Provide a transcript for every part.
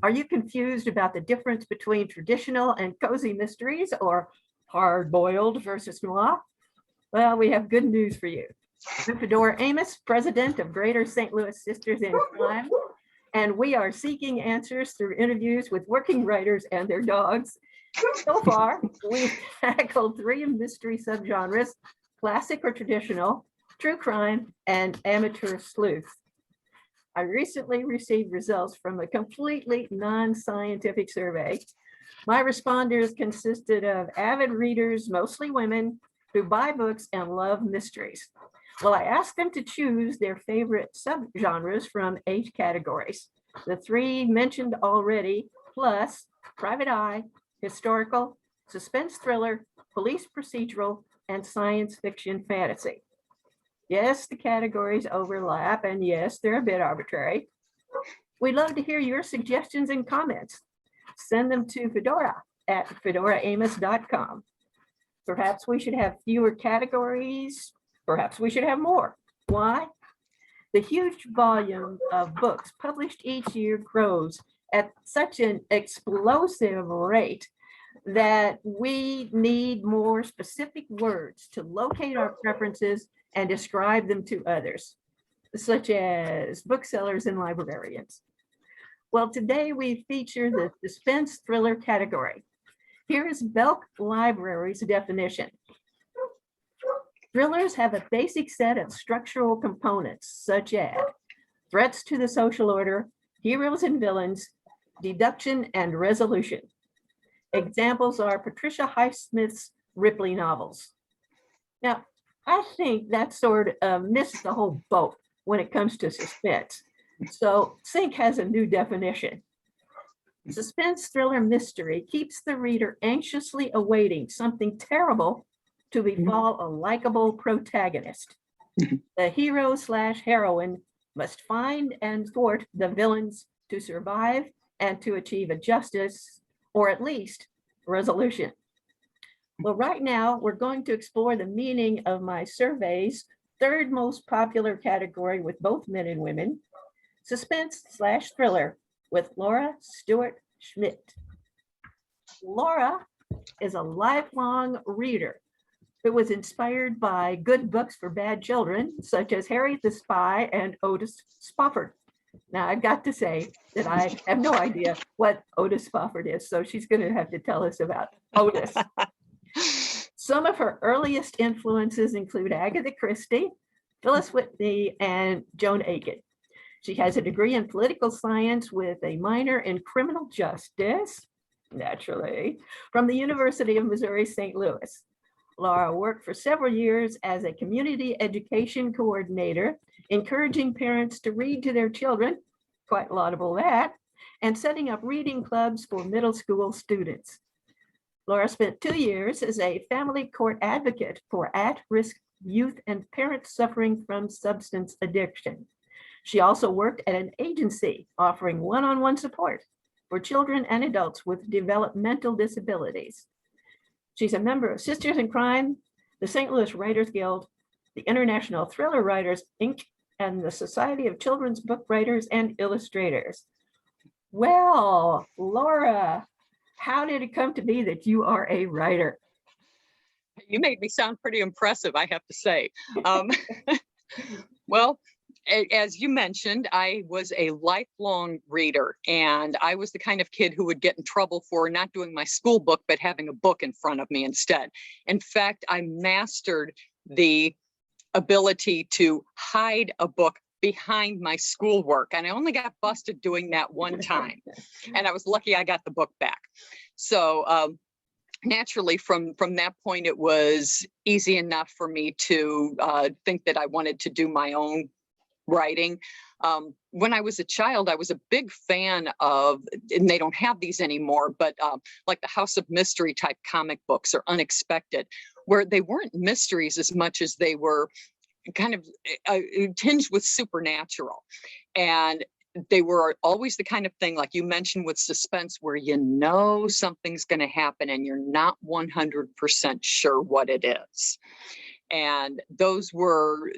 Are you confused about the difference between traditional and cozy mysteries or hard-boiled versus noir? Well, we have good news for you. I'm Fedora Amis, president of Greater St. Louis Sisters in Crime, and we are seeking answers through interviews with working writers and their dogs. So far, we've tackled 3 mystery subgenres: classic or traditional, true crime, and amateur sleuth. I recently received results from a completely non-scientific survey. My responders consisted of avid readers, mostly women, who buy books and love mysteries. Well, I asked them to choose their favorite subgenres from 8 categories. The 3 mentioned already, plus private eye, historical, suspense thriller, police procedural, and science fiction fantasy. Yes, the categories overlap, and yes, they're a bit arbitrary. We'd love to hear your suggestions and comments. Send them to Fedora at fedoraamis.com. Perhaps we should have fewer categories. Perhaps we should have more. Why? The huge volume of books published each year grows at such an explosive rate that we need more specific words to locate our preferences and describe them to others, such as booksellers and librarians. Well, today we feature the suspense thriller category. Here is Belk Library's definition. Thrillers have a basic set of structural components, such as threats to the social order, heroes and villains, deduction, and resolution. Examples are Patricia Highsmith's Ripley novels. Now, I think that sort of missed the whole boat when it comes to suspense. So Sync has a new definition. Suspense thriller mystery keeps the reader anxiously awaiting something terrible to befall a likable protagonist. The hero / heroine must find and thwart the villains to survive and to achieve a justice, or at least resolution. Well, right now, we're going to explore the meaning of my survey's 3rd most popular category with both men and women, suspense / thriller, with Laura Stewart Schmidt. Laura is a lifelong reader who was inspired by good books for bad children, such as Harry the Spy and Otis Spofford. Now, I've got to say that I have no idea what Otis Spofford is, so she's going to have to tell us about Otis. Some of her earliest influences include Agatha Christie, Phyllis Whitney, and Joan Aiken. She has a degree in political science with a minor in criminal justice, naturally, from the University of Missouri, St. Louis. Laura worked for several years as a community education coordinator, encouraging parents to read to their children, quite laudable that, and setting up reading clubs for middle school students. Laura spent 2 years as a family court advocate for at-risk youth and parents suffering from substance addiction. She also worked at an agency offering one-on-one support for children and adults with developmental disabilities. She's a member of Sisters in Crime, the St. Louis Writers Guild, the International Thriller Writers, Inc., and the Society of Children's Book Writers and Illustrators. Well, Laura, how did it come to be that you are a writer? You made me sound pretty impressive, I have to say. Well, as you mentioned, I was a lifelong reader, and I was the kind of kid who would get in trouble for not doing my school book, but having a book in front of me instead. In fact, I mastered the ability to hide a book behind my schoolwork, and I only got busted doing that one time, and I was lucky I got the book back. So naturally, from that point, it was easy enough for me to think that I wanted to do my own writing. When I was a child, I was a big fan of, and they don't have these anymore, but like the House of Mystery type comic books or Unexpected, where they weren't mysteries as much as they were kind of tinged with supernatural. And they were always the kind of thing, like you mentioned with suspense, where you know something's going to happen and you're not 100% sure what it is. And those were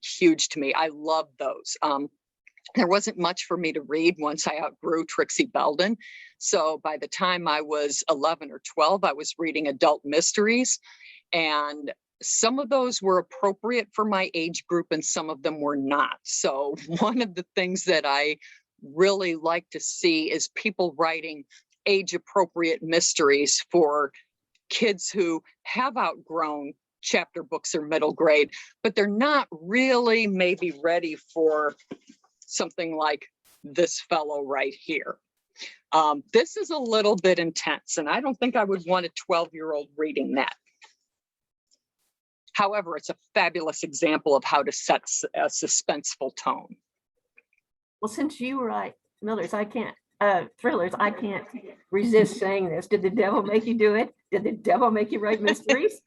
huge to me. I loved those. There wasn't much for me to read once I outgrew Trixie Belden. So by the time I was 11 or 12, I was reading adult mysteries. And some of those were appropriate for my age group and some of them were not. So one of the things that I really like to see is people writing age appropriate mysteries for kids who have outgrown chapter books or middle grade, but they're not really maybe ready for something like this fellow right here. This is a little bit intense, and I don't think I would want a 12-year-old reading that. However, it's a fabulous example of how to set a suspenseful tone. Well, since you write thrillers, I can't resist saying this. Did the devil make you do it? Did the devil make you write mysteries?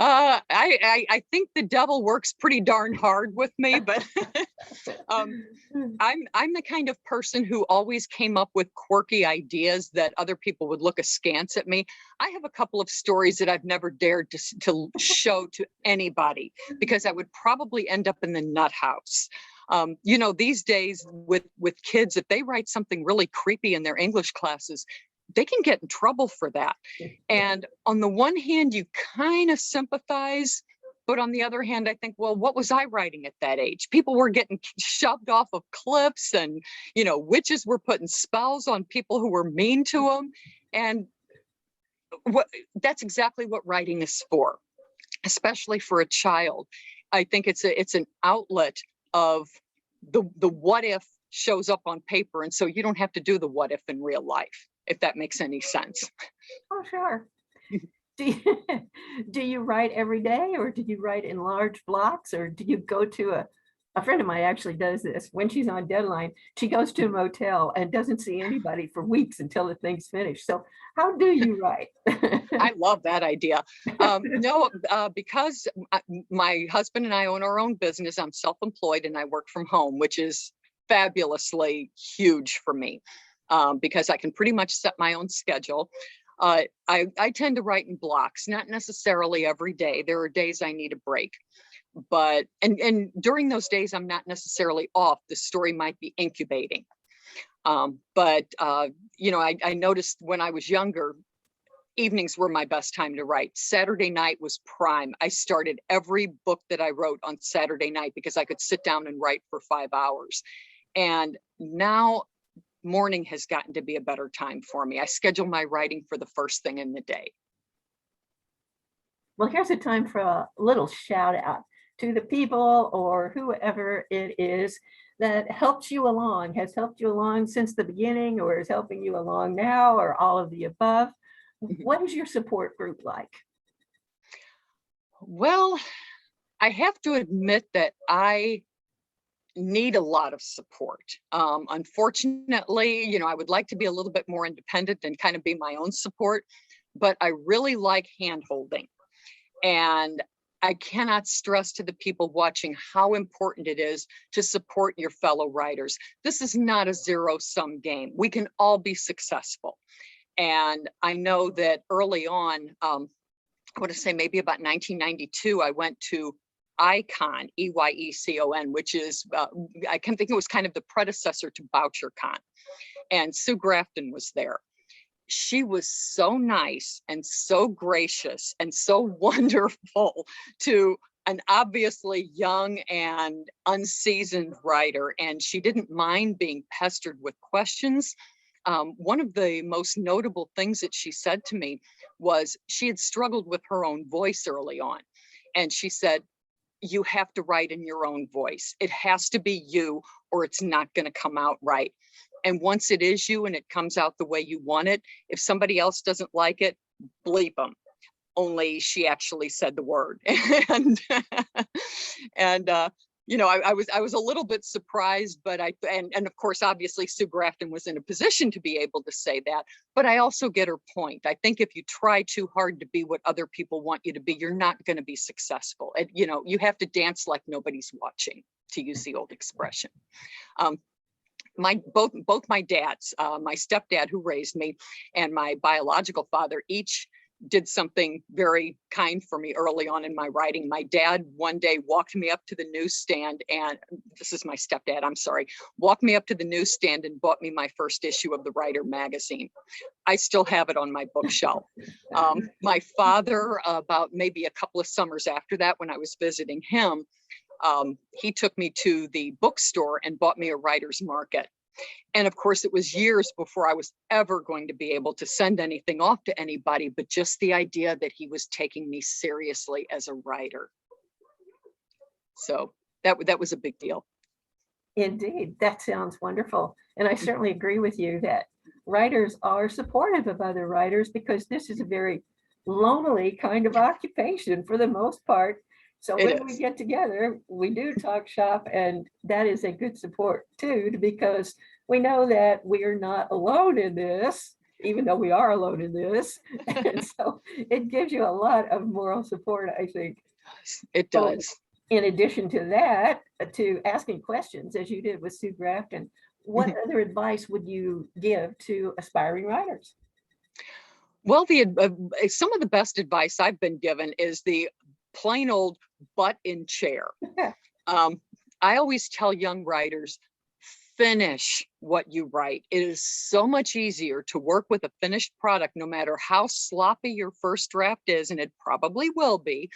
I think the devil works pretty darn hard with me, but I'm the kind of person who always came up with quirky ideas that other people would look askance at me. I have a couple of stories that I've never dared to show to anybody because I would probably end up in the nut house. These days with kids, if they write something really creepy in their English classes, they can get in trouble for that. And on the one hand, you kind of sympathize, but on the other hand, I think, well, what was I writing at that age? People were getting shoved off of cliffs and, witches were putting spells on people who were mean to them. And that's exactly what writing is for, especially for a child. I think it's an outlet of the what if shows up on paper. And so you don't have to do the what if in real life, if that makes any sense. Oh, sure. Do you write every day, or do you write in large blocks, or do you go to a friend of mine actually does this. When she's on deadline, she goes to a motel and doesn't see anybody for weeks until the thing's finished. So how do you write? I love that idea. Because my husband and I own our own business, I'm self-employed and I work from home, which is fabulously huge for me. Because I can pretty much set my own schedule. I tend to write in blocks, not necessarily every day. There are days I need a break, but and during those days I'm not necessarily off. The story might be incubating. I noticed when I was younger, evenings were my best time to write. Saturday night was prime. I started every book that I wrote on Saturday night because I could sit down and write for 5 hours. And now morning has gotten to be a better time for me. I schedule my writing for the first thing in the day. Well, here's a time for a little shout out to the people or whoever it is that helped you along, has helped you along since the beginning, or is helping you along now, or all of the above. What is your support group like? Well, I have to admit that I need a lot of support. Unfortunately, I would like to be a little bit more independent and kind of be my own support, but I really like hand-holding. And I cannot stress to the people watching how important it is to support your fellow writers. This is not a zero-sum game. We can all be successful. And I know that early on, I want to say maybe about 1992, I went to Icon, EYECON, which is, I can think it was kind of the predecessor to BoucherCon. And Sue Grafton was there. She was so nice and so gracious and so wonderful to an obviously young and unseasoned writer. And she didn't mind being pestered with questions. One of the most notable things that she said to me was she had struggled with her own voice early on. And she said, you have to write in your own voice. It has to be you, or it's not going to come out right. And once it is you and it comes out the way you want it, if somebody else doesn't like it, bleep them. Only she actually said the word. I was a little bit surprised, but and of course, obviously Sue Grafton was in a position to be able to say that, but I also get her point. I think if you try too hard to be what other people want you to be, you're not going to be successful. And, you have to dance like nobody's watching, to use the old expression. Both my dads, my stepdad who raised me and my biological father, each did something very kind for me early on in my writing. My dad one day walked me up to the newsstand, and this is my stepdad, I'm sorry, walked me up to the newsstand and bought me my first issue of the Writer magazine. I still have it on my bookshelf. My father, about maybe a couple of summers after that, when I was visiting him, he took me to the bookstore and bought me a writer's market. And of course, it was years before I was ever going to be able to send anything off to anybody, but just the idea that he was taking me seriously as a writer. So that was a big deal. Indeed, that sounds wonderful. And I certainly agree with you that writers are supportive of other writers, because this is a very lonely kind of occupation for the most part. So when we get together, we do talk shop, and that is a good support too, because we know that we are not alone in this, even though we are alone in this. And so it gives you a lot of moral support, I think. It does. In addition to that, to asking questions, as you did with Sue Grafton, what other advice would you give to aspiring writers? Well, some of the best advice I've been given is the plain old butt in chair. I always tell young writers, finish what you write. It is so much easier to work with a finished product, no matter how sloppy your first draft is, and it probably will be,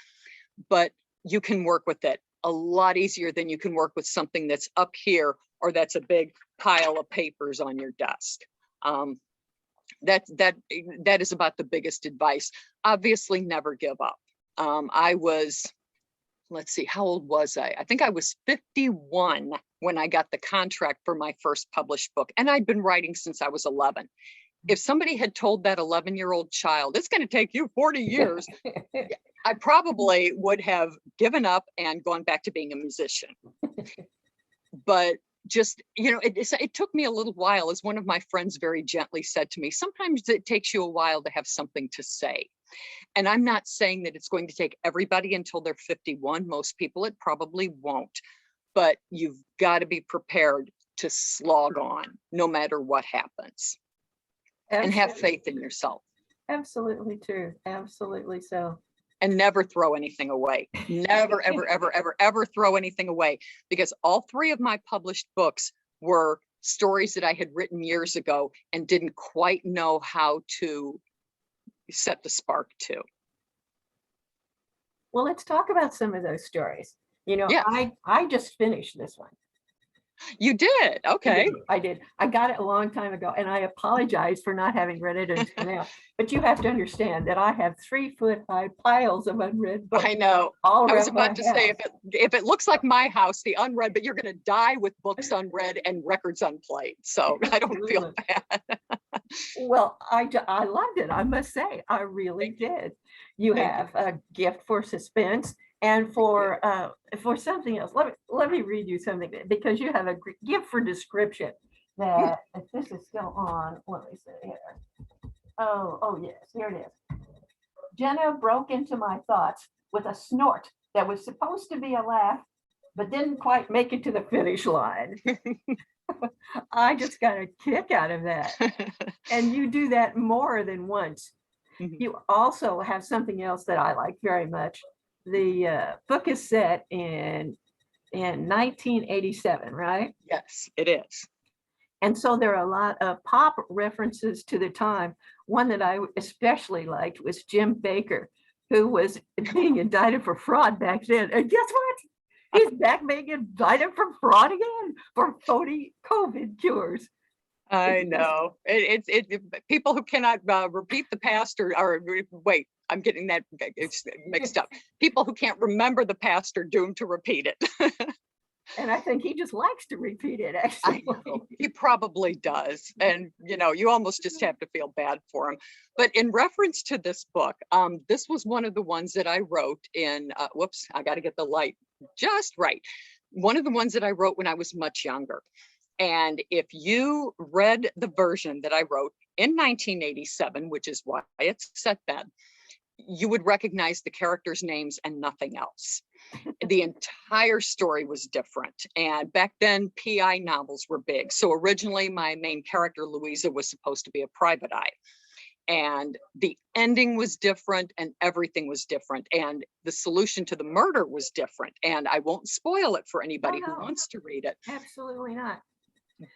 but you can work with it a lot easier than you can work with something that's up here, or that's a big pile of papers on your desk. That is about the biggest advice. Obviously, never give up. I was, let's see, how old was I? I think I was 51 when I got the contract for my first published book. And I'd been writing since I was 11. If somebody had told that 11-year-old child, it's going to take you 40 years, I probably would have given up and gone back to being a musician. But just, it took me a little while, as one of my friends very gently said to me, sometimes it takes you a while to have something to say. And I'm not saying that it's going to take everybody until they're 51. Most people, it probably won't. But you've got to be prepared to slog on no matter what happens. Absolutely. And have faith in yourself. Absolutely true. Absolutely so. And never throw anything away. Never, ever, ever, ever, ever throw anything away. Because all three of my published books were stories that I had written years ago and didn't quite know how to set the spark to. Well, let's talk about some of those stories. Yes. I just finished this one. You did? Okay. I did. I got it a long time ago, and I apologize for not having read it until now. But you have to understand that I have 3-foot-high piles of unread books. I know. I was about to say, if it looks like my house, the unread, but you're going to die with books unread and records unplayed. So I don't feel bad. Well, I loved it. I must say, I really did. You have a gift for suspense. And for something else, let me read you something, because you have a gift for description that, if this is still on, let me see here. Oh yes, here it is. Jenna broke into my thoughts with a snort that was supposed to be a laugh, but didn't quite make it to the finish line. I just got a kick out of that. And you do that more than once. You also have something else that I like very much. The book is set in 1987, right? Yes, it is. And so there are a lot of pop references to the time. One that I especially liked was Jim Baker, who was being indicted for fraud back then. And guess what? He's back being indicted for fraud again for phony COVID cures. I know. It's people who cannot repeat the past or wait, I'm getting that mixed up. People who can't remember the past are doomed to repeat it. And I think he just likes to repeat it, actually. I know. He probably does. And, you almost just have to feel bad for him. But in reference to this book, this was one of the ones that I wrote in, whoops, I got to get the light just right. One of the ones that I wrote when I was much younger. And if you read the version that I wrote in 1987, which is why it's set then, you would recognize the characters' names and nothing else. The entire story was different. And back then, PI novels were big. So originally, my main character, Louisa, was supposed to be a private eye. And the ending was different and everything was different. And the solution to the murder was different. And I won't spoil it for anybody who no. wants to read it. Absolutely not.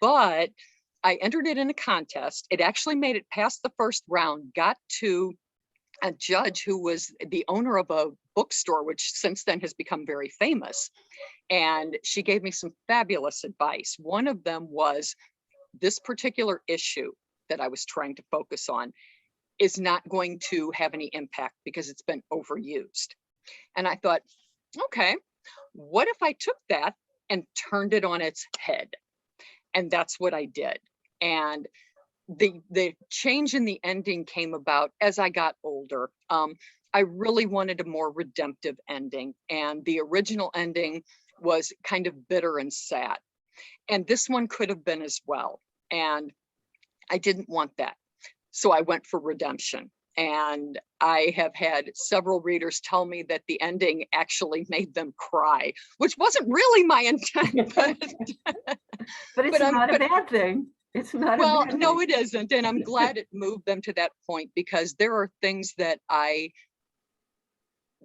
But I entered it in a contest. It actually made it past the first round, got to a judge who was the owner of a bookstore, which since then has become very famous. And she gave me some fabulous advice. One of them was, this particular issue that I was trying to focus on is not going to have any impact because it's been overused. And I thought, okay, what if I took that and turned it on its head? And that's what I did. And the change in the ending came about as I got older. I really wanted a more redemptive ending, and the original ending was kind of bitter and sad. And this one could have been as well. And I didn't want that. So I went for redemption. And I have had several readers tell me that the ending actually made them cry, which wasn't really my intent. But it's not a bad thing. It's not well, a bad no, thing. it isn't. And I'm glad it moved them to that point, because there are things that I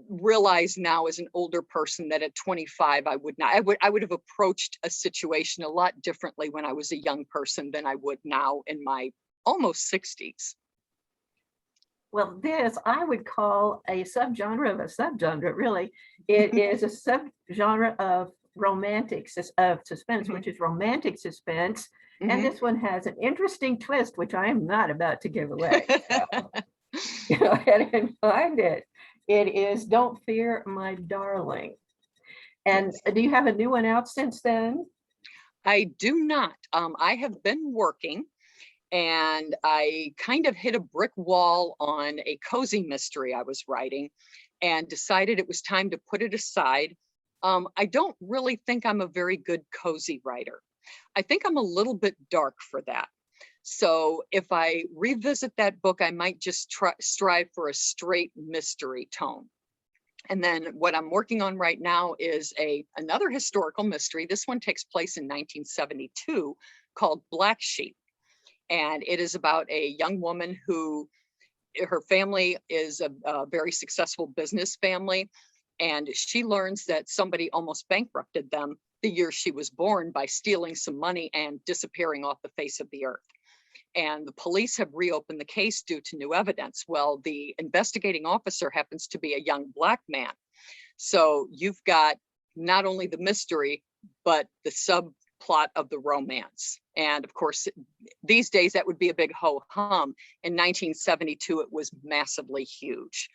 realize now as an older person that at 25 I would not. I would have approached a situation a lot differently when I was a young person than I would now in my almost 60s. Well, this I would call a subgenre of a subgenre, really. It is a subgenre of of suspense, which is romantic suspense. And this one has an interesting twist, which I am not about to give away. So, go ahead and find it. It is Don't Fear, My Darling. And do you have a new one out since then? I do not. I have been working, and I kind of hit a brick wall on a cozy mystery I was writing and decided it was time to put it aside. I don't really think I'm a very good cozy writer. I think I'm a little bit dark for that. So if I revisit that book, I might just strive for a straight mystery tone. And then what I'm working on right now is another historical mystery. This one takes place in 1972, called Black Sheep. And it is about a young woman who, her family is a very successful business family. And she learns that somebody almost bankrupted them the year she was born by stealing some money and disappearing off the face of the earth. And the police have reopened the case due to new evidence. Well, the investigating officer happens to be a young Black man. So you've got not only the mystery, but the subplot of the romance. And of course, these days that would be a big ho-hum. In 1972, it was massively huge.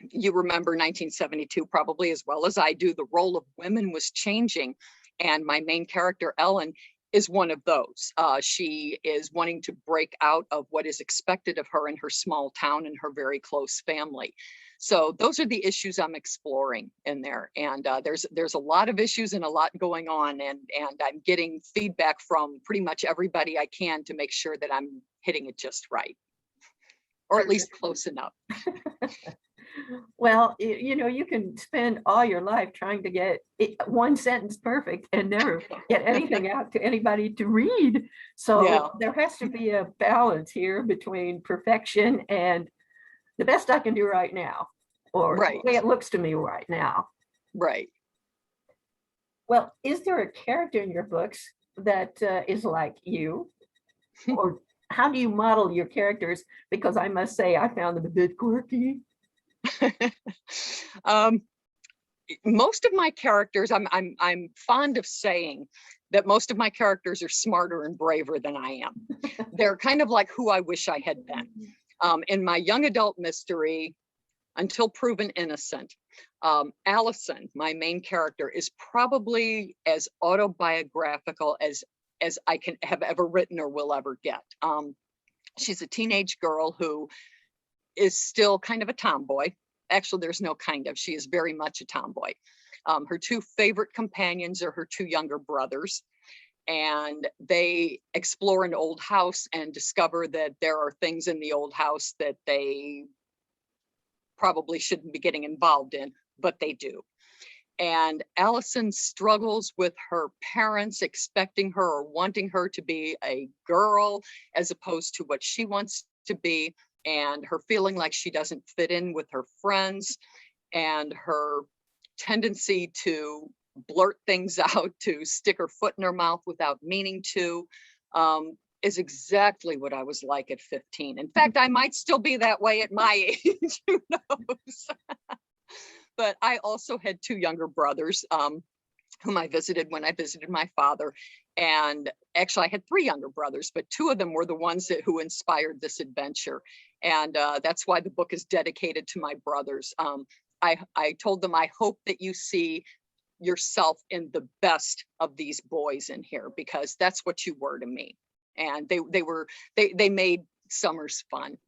You remember 1972 probably as well as I do. The role of women was changing. And my main character, Ellen, is one of those. She is wanting to break out of what is expected of her in her small town and her very close family. So those are the issues I'm exploring in there. And there's a lot of issues and a lot going on. And I'm getting feedback from pretty much everybody I can to make sure that I'm hitting it just right, or at least close enough. Well, you can spend all your life trying to get one sentence perfect and never get anything out to anybody to read. So there has to be a balance here between perfection and the best I can do right now, or the way it looks to me right now. Right. Well, is there a character in your books that is like you? Or how do you model your characters? Because I must say, I found them a bit quirky. Most of my characters, I'm fond of saying that most of my characters are smarter and braver than I am. They're kind of like who I wish I had been. In my young adult mystery, Until Proven Innocent, Allison, my main character, is probably as autobiographical as I can have ever written or will ever get. She's a teenage girl who is still kind of a tomboy. Actually, there's no kind of, she is very much a tomboy. Her two favorite companions are her two younger brothers, and they explore an old house and discover that there are things in the old house that they probably shouldn't be getting involved in, but they do. And Allison struggles with her parents expecting her or wanting her to be a girl as opposed to what she wants to be, and her feeling like she doesn't fit in with her friends, and her tendency to blurt things out, to stick her foot in her mouth without meaning to, is exactly what I was like at 15. In fact, I might still be that way at my age, who knows? But I also had two younger brothers, whom I visited when I visited my father. And actually, I had three younger brothers, but two of them were the ones who inspired this adventure. And that's why the book is dedicated to my brothers. I told them, I hope that you see yourself in the best of these boys in here, because that's what you were to me. And they made summers fun.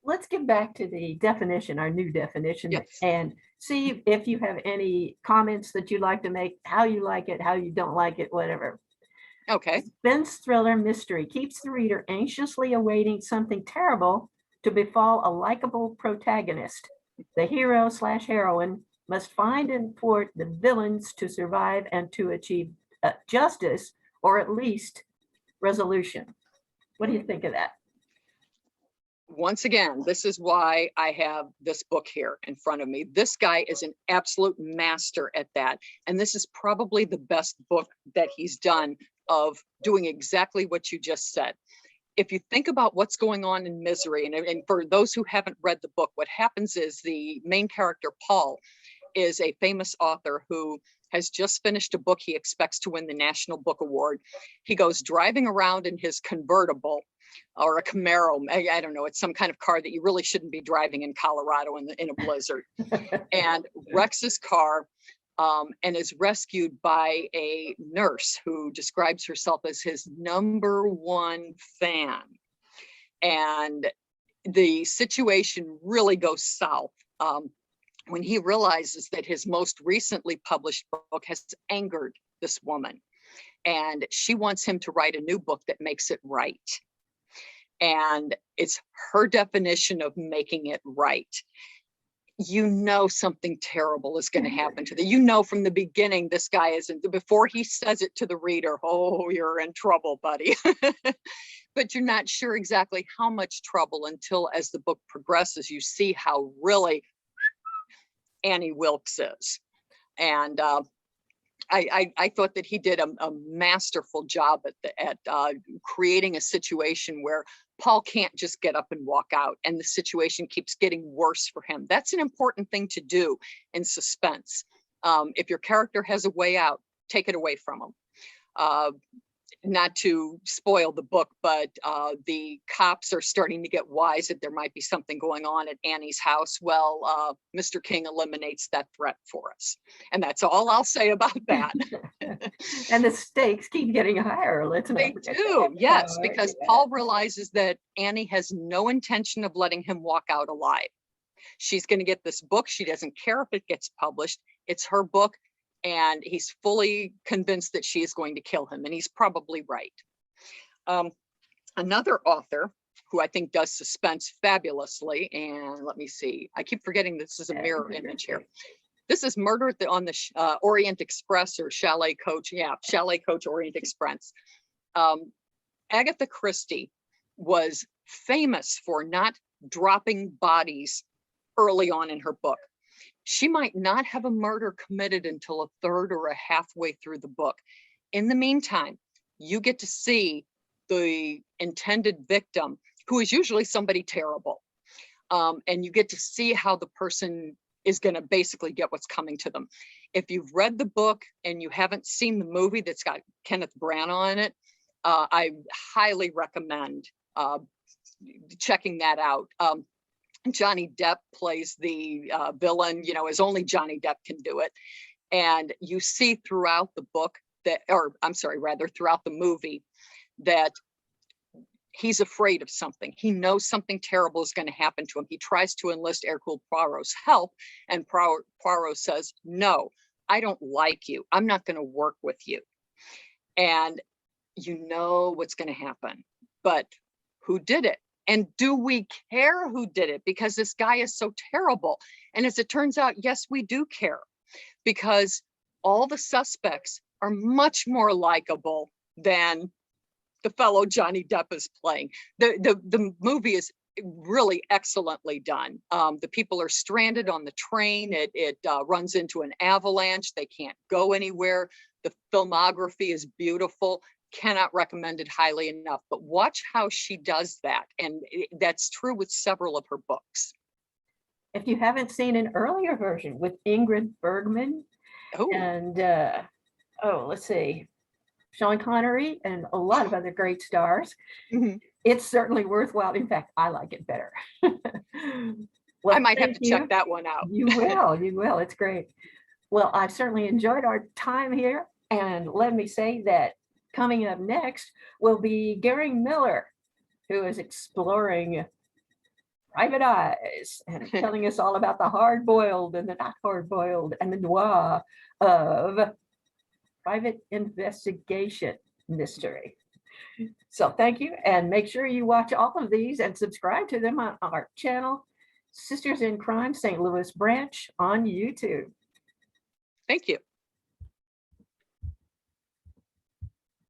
Let's get back to the definition, our new definition, Yes. and see if you have any comments that you'd like to make, how you like it, how you don't like it, whatever. Okay. Suspense thriller mystery keeps the reader anxiously awaiting something terrible to befall a likable protagonist. The hero/heroine must find and thwart the villains to survive and to achieve justice, or at least resolution. What do you think of that? Once again, this is why I have this book here in front of me. This guy is an absolute master at that. And this is probably the best book that he's done of doing exactly what you just said. If you think about what's going on in Misery, and for those who haven't read the book, what happens is the main character, Paul, is a famous author who has just finished a book he expects to win the National Book Award. He goes driving around in his convertible, or a Camaro, I don't know, it's some kind of car that you really shouldn't be driving in Colorado in a blizzard, and wrecks his car, and is rescued by a nurse who describes herself as his #1 fan. And the situation really goes south when he realizes that his most recently published book has angered this woman, and she wants him to write a new book that makes it right. And it's her definition of making it right. You know something terrible is going to happen to from the beginning, this guy isn't, before he says it to the reader, oh, you're in trouble, buddy. But you're not sure exactly how much trouble until, as the book progresses, you see how really Annie Wilkes is. And I thought that he did a masterful job at creating a situation where Paul can't just get up and walk out, and the situation keeps getting worse for him. That's an important thing to do in suspense. If your character has a way out, take it away from him. Not to spoil the book, but the cops are starting to get wise that there might be something going on at Annie's house. Well, Mr. King eliminates that threat for us. And that's all I'll say about that. And the stakes keep getting higher. Let's not They forget do, that yes, part, because yeah. Paul realizes that Annie has no intention of letting him walk out alive. She's going to get this book. She doesn't care if it gets published. It's her book. And he's fully convinced that she is going to kill him, and he's probably right. Another author who I think does suspense fabulously, and let me see, I keep forgetting this is a mirror image here. This is Murder on the Orient Express, or Chalet Coach. Yeah, Chalet Coach Orient Express. Agatha Christie was famous for not dropping bodies early on in her book. She might not have a murder committed until a third or a halfway through the book. In the meantime, you get to see the intended victim, who is usually somebody terrible. And you get to see how the person is going to basically get what's coming to them. If you've read the book and you haven't seen the movie that's got Kenneth Branagh in it, I highly recommend checking that out. Johnny Depp plays the villain, as only Johnny Depp can do it. And you see throughout the book that, or I'm sorry, rather throughout the movie, that he's afraid of something. He knows something terrible is going to happen to him. He tries to enlist Hercule Poirot's help, and Poirot says, no, I don't like you. I'm not going to work with you. And you know what's going to happen, but who did it? And do we care who did it? Because this guy is so terrible. And as it turns out, yes, we do care, because all the suspects are much more likable than the fellow Johnny Depp is playing. The movie is really excellently done. The people are stranded on the train. It runs into an avalanche. They can't go anywhere. The filmography is beautiful. Cannot recommend it highly enough. But watch how she does that. And that's true with several of her books. If you haven't seen an earlier version with Ingrid Bergman and let's see, Sean Connery and a lot of other great stars, it's certainly worthwhile. In fact, I like it better. Well, I might have to check that one out. You will. It's great. Well, I've certainly enjoyed our time here. And let me say that coming up next will be Gary Miller, who is exploring private eyes and telling us all about the hard-boiled and the not hard-boiled and the noir of private investigation mystery. So thank you, and make sure you watch all of these and subscribe to them on our channel, Sisters in Crime St. Louis Branch on YouTube. Thank you.